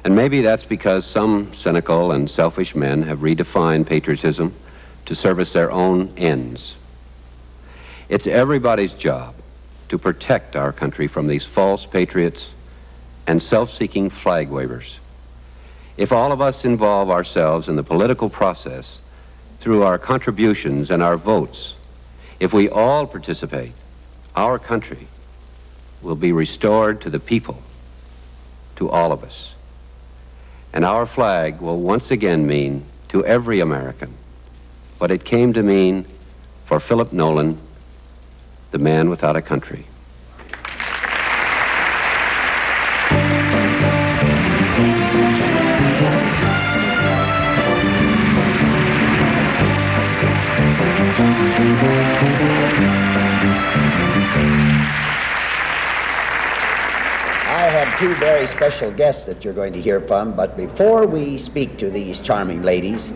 And maybe that's because some cynical and selfish men have redefined patriotism to service their own ends. It's everybody's job to protect our country from these false patriots and self-seeking flag wavers. If all of us involve ourselves in the political process through our contributions and our votes, if we all participate, our country will be restored to the people, to all of us. And our flag will once again mean to every American what it came to mean for Philip Nolan, the man without a country. I have two very special guests that you're going to hear from, but before we speak to these charming ladies,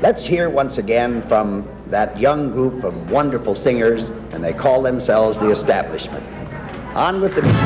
let's hear once again from that young group of wonderful singers, and they call themselves The Establishment. On with the music.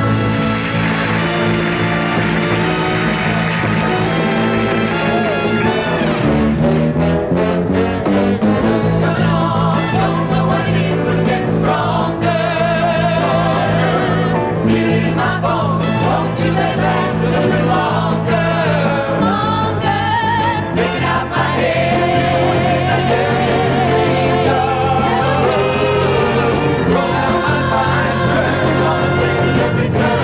Turn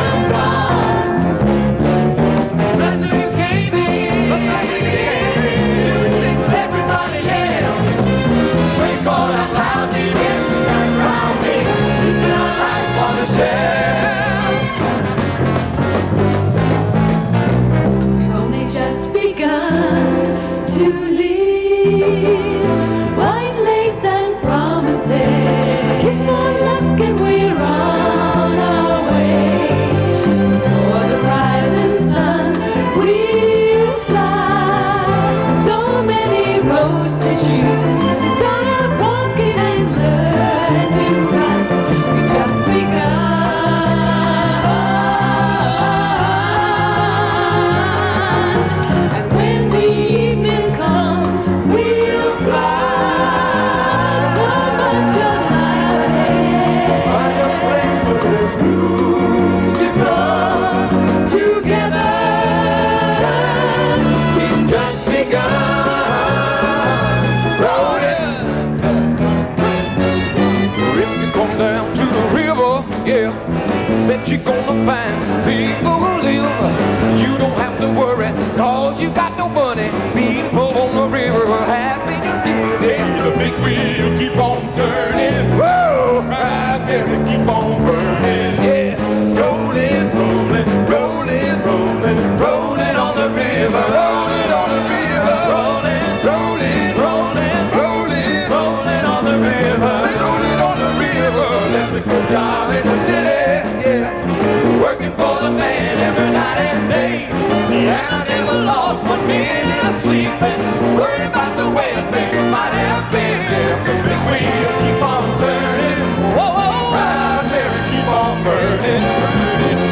job in the city, yeah. Working for the man every night and day. And I never lost 1 minute of sleep and worried about the way things might have been if the big wheel keep on turning. Whoa, whoa, right there and keep on burning,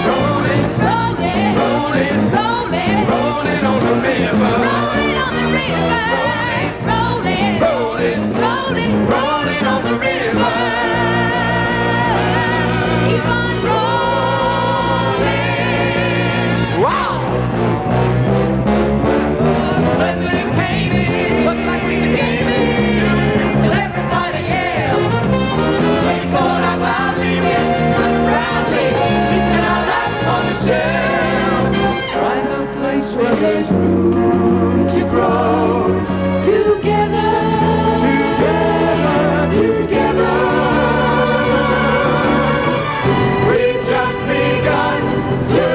burning, rolling, rolling, rolling, rolling, rolling on the river, rolling on the river, rolling, rolling, rolling, rolling on the river. Keep on rolling. Wow. Look like we became it with everybody else. Waiting for our loudly, proudly, we spend our lives on the shelf. Find a place where there's room to grow. Together, together, together. We've just begun to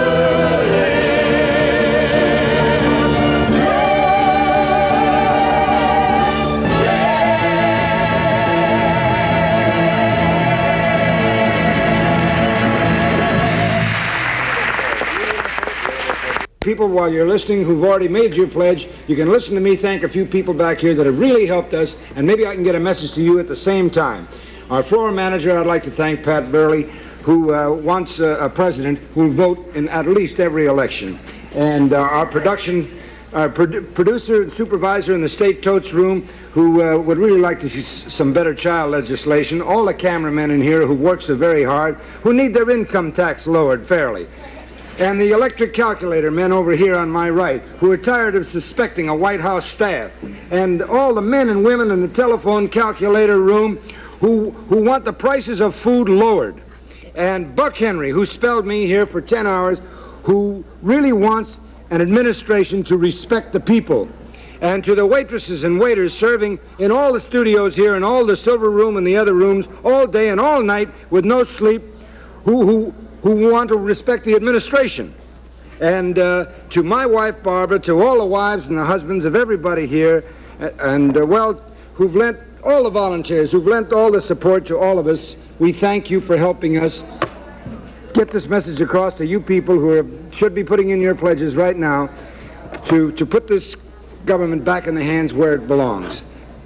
People, while you're listening who've already made your pledge, you can listen to me thank a few people back here that have really helped us, and maybe I can get a message to you at the same time. Our floor manager, I'd like to thank Pat Burley, who wants a president who will vote in at least every election. And our producer and supervisor in the state totes room, who would really like to see some better child legislation. All the cameramen in here who work so very hard, who need their income tax lowered fairly. And the electric calculator men over here on my right, who are tired of suspecting a White House staff. And all the men and women in the telephone calculator room who want the prices of food lowered. And Buck Henry, who spelled me here for 10 hours, who really wants an administration to respect the people. And to the waitresses and waiters serving in all the studios here, in all the silver room and the other rooms, all day and all night with no sleep, who want to respect the administration. And to my wife, Barbara, to all the wives and the husbands of everybody here, and, who've lent, all the volunteers, who've lent all the support to all of us, we thank you for helping us get this message across to you people who should be putting in your pledges right now to put this government back in the hands where it belongs.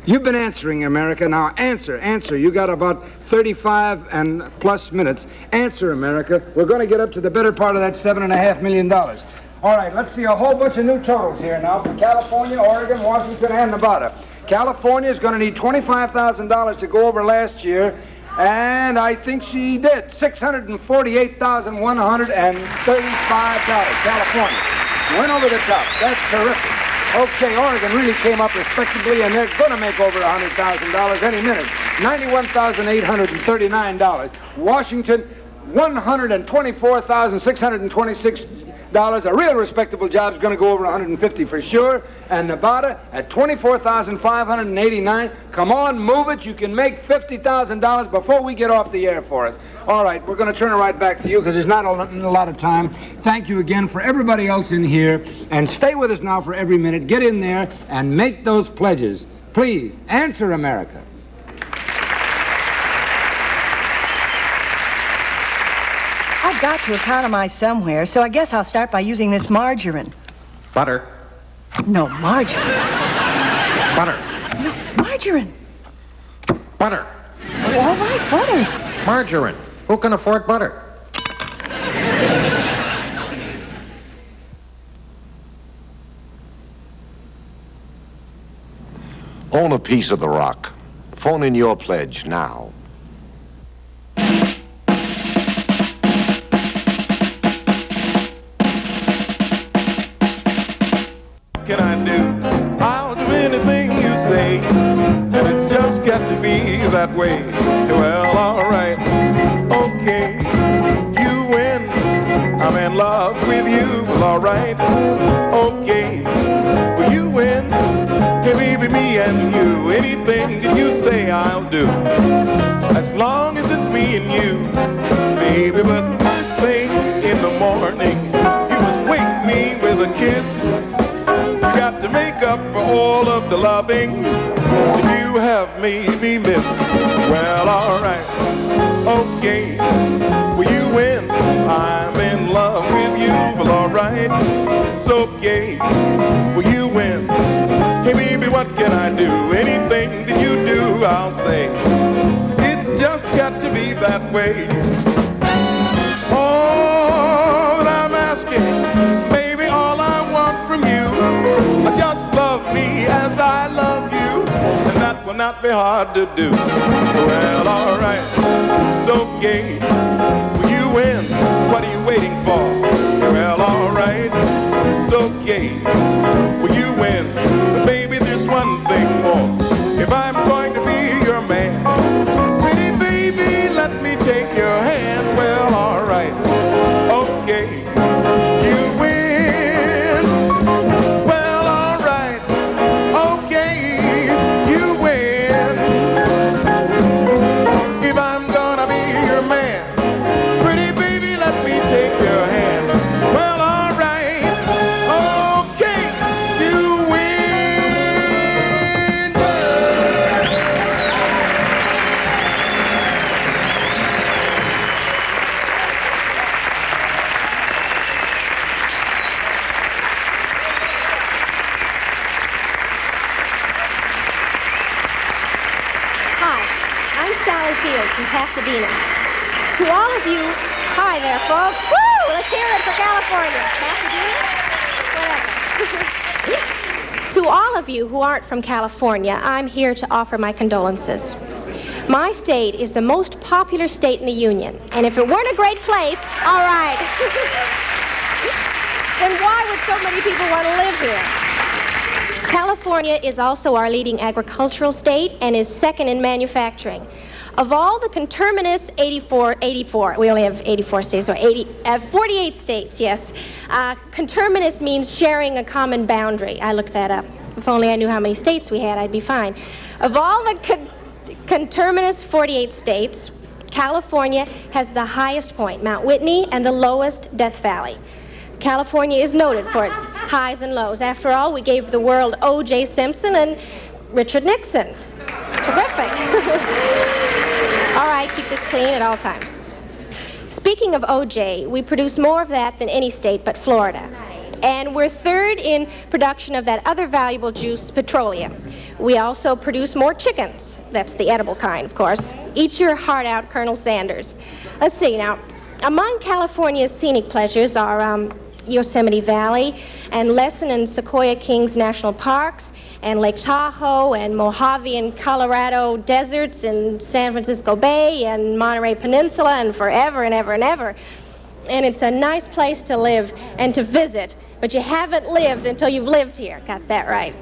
You've been answering, America. Now answer. You got about 35 and plus minutes. Answer, America. We're going to get up to the better part of that $7.5 million. All right, let's see a whole bunch of new totals here now for California, Oregon, Washington, and Nevada. California is going to need $25,000 to go over last year, and I think she did. $648,135. California went over the top. That's terrific. Okay, Oregon really came up respectably, and they're going to make over $100,000 any minute. $91,839. Washington, $124,626. A real respectable job is going to go over $150 for sure. And Nevada at $24,589. Come on, move it. You can make $50,000 before we get off the air for us. All right, we're going to turn it right back to you because there's not a lot of time. Thank you again for everybody else in here. And stay with us now for every minute. Get in there and make those pledges. Please, answer, America. I've got to economize somewhere, so I guess I'll start by using this margarine. Butter. No, margarine. Butter. No, margarine. Butter. Oh, all right, butter. Margarine. Who can afford butter? Own a piece of the rock. Phone in your pledge now. What can I do? I'll do anything you say, and it's just got to be that way. Well, all right, okay, you win. I'm in love with you. Well, all right, okay, well, you win. Hey, baby, me and you, anything that you say I'll do, as long as it's me and you, baby. But first thing in the morning, you must wake me with a kiss. You got to make up for all of the loving you have made me miss. Well, all right. Okay, will you win? I'm in love with you. Well, alright, it's okay. Will you win? Hey, baby, what can I do? Anything that you do, I'll say. It's just got to be that way. All that I'm asking, baby, all I want from you, just love me as I love you, and that will not be hard to do. Well, alright, it's okay. Will you win? What are you waiting for? Well, alright, it's okay. Will you win? But baby, there's one thing more. If I'm going to be your man, pretty baby, let me take your hand. Well, alright, okay, you win. Well, alright, okay, you win. If I'm gonna be your man, pretty baby, let me take your hand. Well, alright, okay, you win. Hi, I'm Sally Field from Pasadena. To all of you, hi there, folks. Woo! Let's hear it for California. Pasadena? Whatever. To all of you who aren't from California, I'm here to offer my condolences. My state is the most popular state in the Union, and if it weren't a great place, all right, then why would so many people want to live here? California is also our leading agricultural state and is second in manufacturing. Of all the conterminous 84, we only have 84 states, so 48 states, yes. Conterminous means sharing a common boundary. I looked that up. If only I knew how many states we had, I'd be fine. Of all the conterminous 48 states, California has the highest point, Mount Whitney, and the lowest, Death Valley. California is noted for its highs and lows. After all, we gave the world O.J. Simpson and Richard Nixon. Terrific. All right, keep this clean at all times. Speaking of O.J., we produce more of that than any state but Florida. And we're third in production of that other valuable juice, petroleum. We also produce more chickens. That's the edible kind, of course. Eat your heart out, Colonel Sanders. Let's see now. Among California's scenic pleasures are Yosemite Valley and Lesson and Sequoia Kings National Parks and Lake Tahoe and Mojave and Colorado deserts and San Francisco Bay and Monterey Peninsula and forever and ever and ever. And it's a nice place to live and to visit, but you haven't lived until you've lived here. Got that right.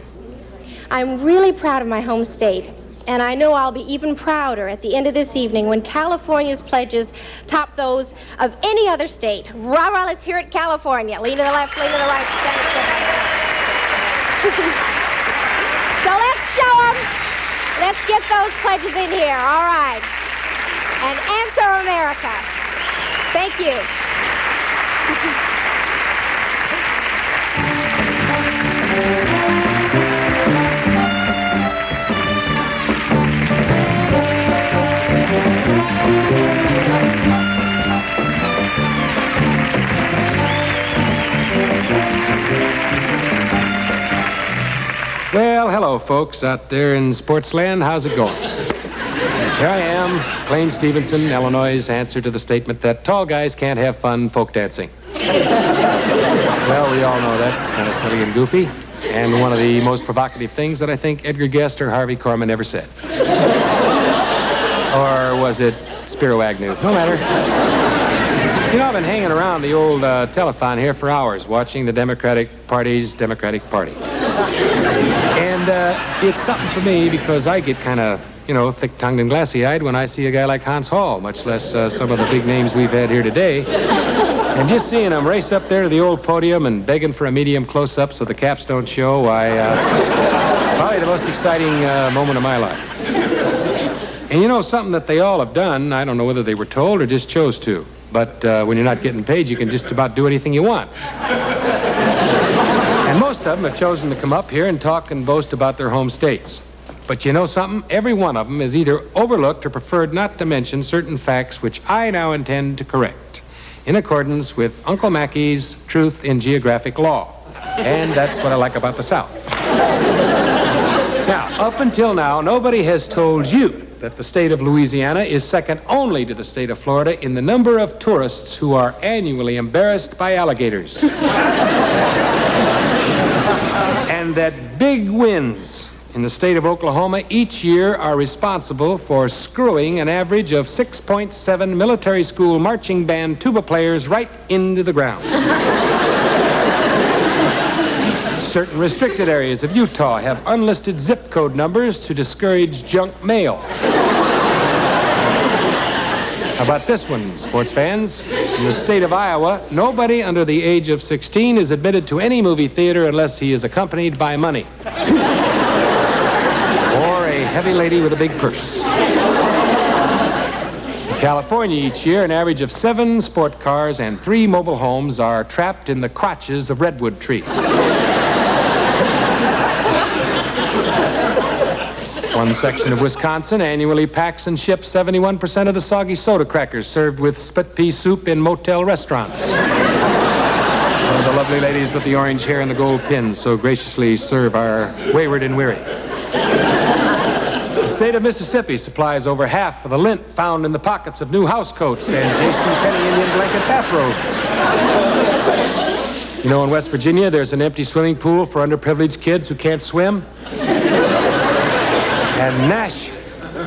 I'm really proud of my home state, and I know I'll be even prouder at the end of this evening when California's pledges top those of any other state. Rah, rah, let's hear it, California. Lean to the left, lean to the right. Stand up, stand up. So let's show them. Let's get those pledges in here. All right. And answer America. Thank you. Well, hello, folks out there in Sportsland. How's it going? Here I am, Clayne Stevenson, Illinois' answer to the statement that tall guys can't have fun folk dancing. Well, we all know that's kind of silly and goofy, and one of the most provocative things that I think Edgar Guest or Harvey Korman ever said. Or was it Spiro Agnew? No matter. You know, I've been hanging around the old telethon here for hours, watching the Democratic Party's Democratic Party. And it's something for me because I get kind of, you know, thick-tongued and glassy-eyed when I see a guy like Hans Hall, much less some of the big names we've had here today. And just seeing him race up there to the old podium and begging for a medium close-up so the caps don't show, probably the most exciting moment of my life. And you know, something that they all have done, I don't know whether they were told or just chose to, but when you're not getting paid, you can just about do anything you want. And most of them have chosen to come up here and talk and boast about their home states. But you know something? Every one of them is either overlooked or preferred not to mention certain facts which I now intend to correct, in accordance with Uncle Mackey's Truth in Geographic Law. And that's what I like about the South. Now, up until now, nobody has told you that the state of Louisiana is second only to the state of Florida in the number of tourists who are annually embarrassed by alligators. And that big winds in the state of Oklahoma each year are responsible for screwing an average of 6.7 military school marching band tuba players right into the ground. Certain restricted areas of Utah have unlisted zip code numbers to discourage junk mail. How about this one, sports fans? In the state of Iowa, nobody under the age of 16 is admitted to any movie theater unless he is accompanied by money. Or a heavy lady with a big purse. In California each year, an average of 7 sport cars and 3 mobile homes are trapped in the crotches of redwood trees. One section of Wisconsin annually packs and ships 71% of the soggy soda crackers served with split pea soup in motel restaurants. One of the lovely ladies with the orange hair and the gold pins so graciously serve our wayward and weary. The state of Mississippi supplies over half of the lint found in the pockets of new housecoats and JCPenney Indian blanket bathrobes. You know, in West Virginia, there's an empty swimming pool for underprivileged kids who can't swim. And Nash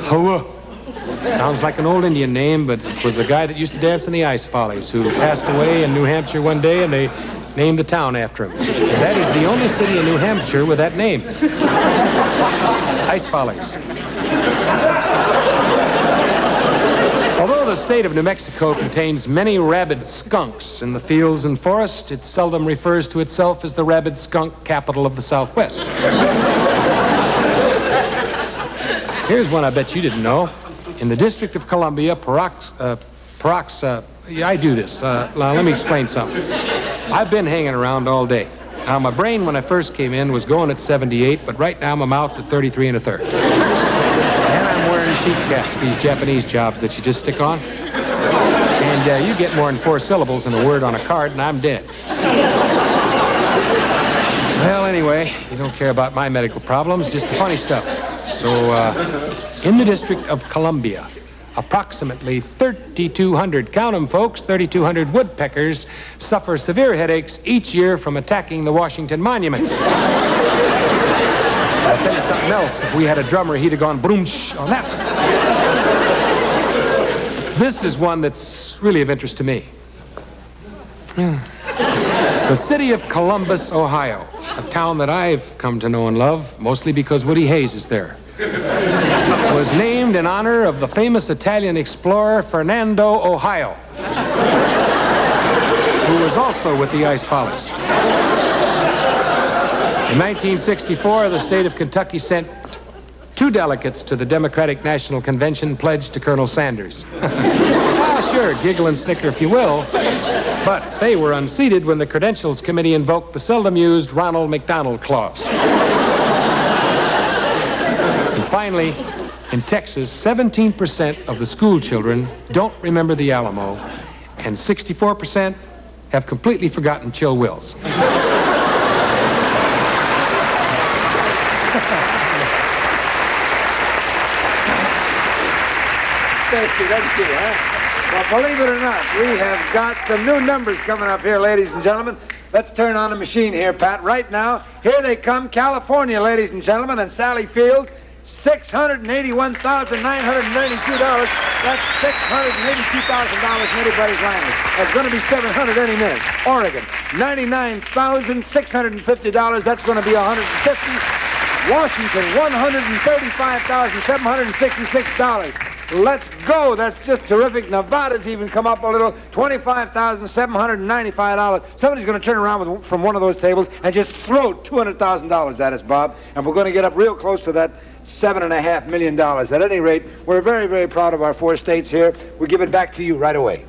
Hawa sounds like an old Indian name, but it was a guy that used to dance in the Ice Follies who passed away in New Hampshire one day, and they named the town after him. And that is the only city in New Hampshire with that name. Ice Follies. Although the state of New Mexico contains many rabid skunks in the fields and forest, it seldom refers to itself as the rabid skunk capital of the Southwest. Here's one I bet you didn't know. In the District of Columbia, I do this. Let me explain something. I've been hanging around all day. Now, my brain, when I first came in, was going at 78, but right now my mouth's at 33 1/3. And I'm wearing cheap caps, these Japanese jobs that you just stick on. And you get more than 4 syllables in a word on a card, and I'm dead. Well, anyway, you don't care about my medical problems, just the funny stuff. So, in the District of Columbia, approximately 3,200, count them folks, 3,200 woodpeckers suffer severe headaches each year from attacking the Washington Monument. I'll tell you something else. If we had a drummer, he'd have gone broomsh on that one. This is one that's really of interest to me. The city of Columbus, Ohio, a town that I've come to know and love, mostly because Woody Hayes is there, was named in honor of the famous Italian explorer Fernando Ohio, who was also with the Ice Follies. In 1964, the state of Kentucky sent 2 delegates to the Democratic National Convention pledged to Colonel Sanders. Ah, sure, giggle and snicker if you will, but they were unseated when the Credentials Committee invoked the seldom-used Ronald McDonald Clause. And finally, in Texas, 17% of the school children don't remember the Alamo, and 64% have completely forgotten Chill Wills. That's good, huh? Well, believe it or not, we have got some new numbers coming up here, ladies and gentlemen. Let's turn on the machine here, Pat. Right now, here they come, California, ladies and gentlemen, and Sally Field, $681,992. That's $682,000 in anybody's language. That's going to be $700 any minute. Oregon, $99,650. That's going to be $150. Washington, $135,766. Let's go. That's just terrific. Nevada's even come up a little, $25,795. Somebody's going to turn around from one of those tables and just throw $200,000 at us, Bob, and we're going to get up real close to that $7.5 million. At any rate, we're very, very proud of our 4 states here. We'll give it back to you right away.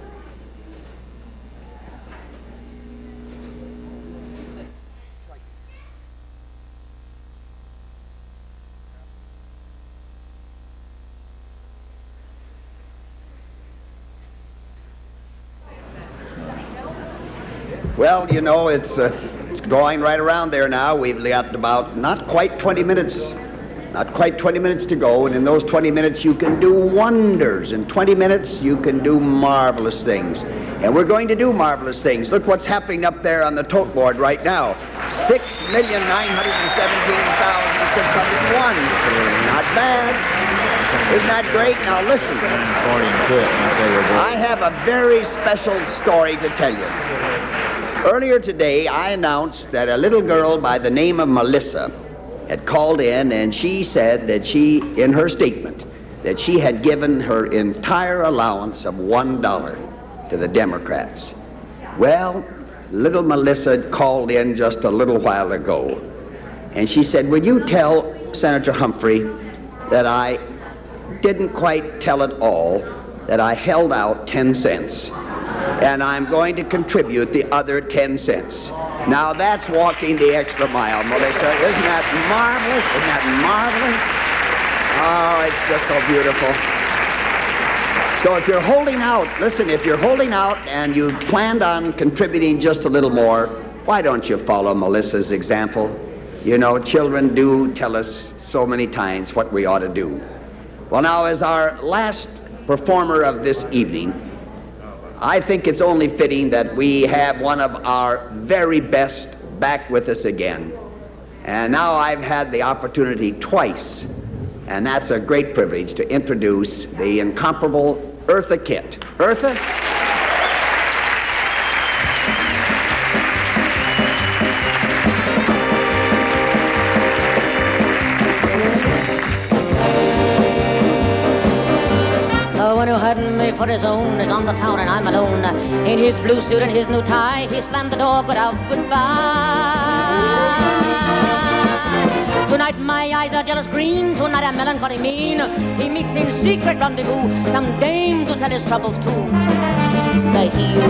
Well, you know, it's drawing right around there now. We've got about not quite 20 minutes to go, and in those 20 minutes you can do wonders. In 20 minutes you can do marvelous things. And we're going to do marvelous things. Look what's happening up there on the tote board right now. 6,917,601. Not bad. Isn't that great? Now listen. I have a very special story to tell you. Earlier today, I announced that a little girl by the name of Melissa had called in, and she said that in her statement, that she had given her entire allowance of $1 to the Democrats. Well, little Melissa called in just a little while ago, and she said, "Will you tell Senator Humphrey that I didn't quite tell it all, that I held out 10 cents, and I'm going to contribute the other 10 cents. Now that's walking the extra mile, Melissa. Isn't that marvelous? Isn't that marvelous? Oh, it's just so beautiful. So if you're holding out, listen, if you're holding out and you planned on contributing just a little more, why don't you follow Melissa's example? You know, children do tell us so many times what we ought to do. Well, now, as our last performer of this evening, I think it's only fitting that we have one of our very best back with us again. And now I've had the opportunity twice, and that's a great privilege, to introduce the incomparable Eartha Kitt. Eartha? The one who had me for his own is on the town and I'm alone. In his blue suit and his new tie, he slammed the door without goodbye. Tonight my eyes are jealous green, tonight I'm melancholy mean. He meets in secret rendezvous some dame to tell his troubles to. The heel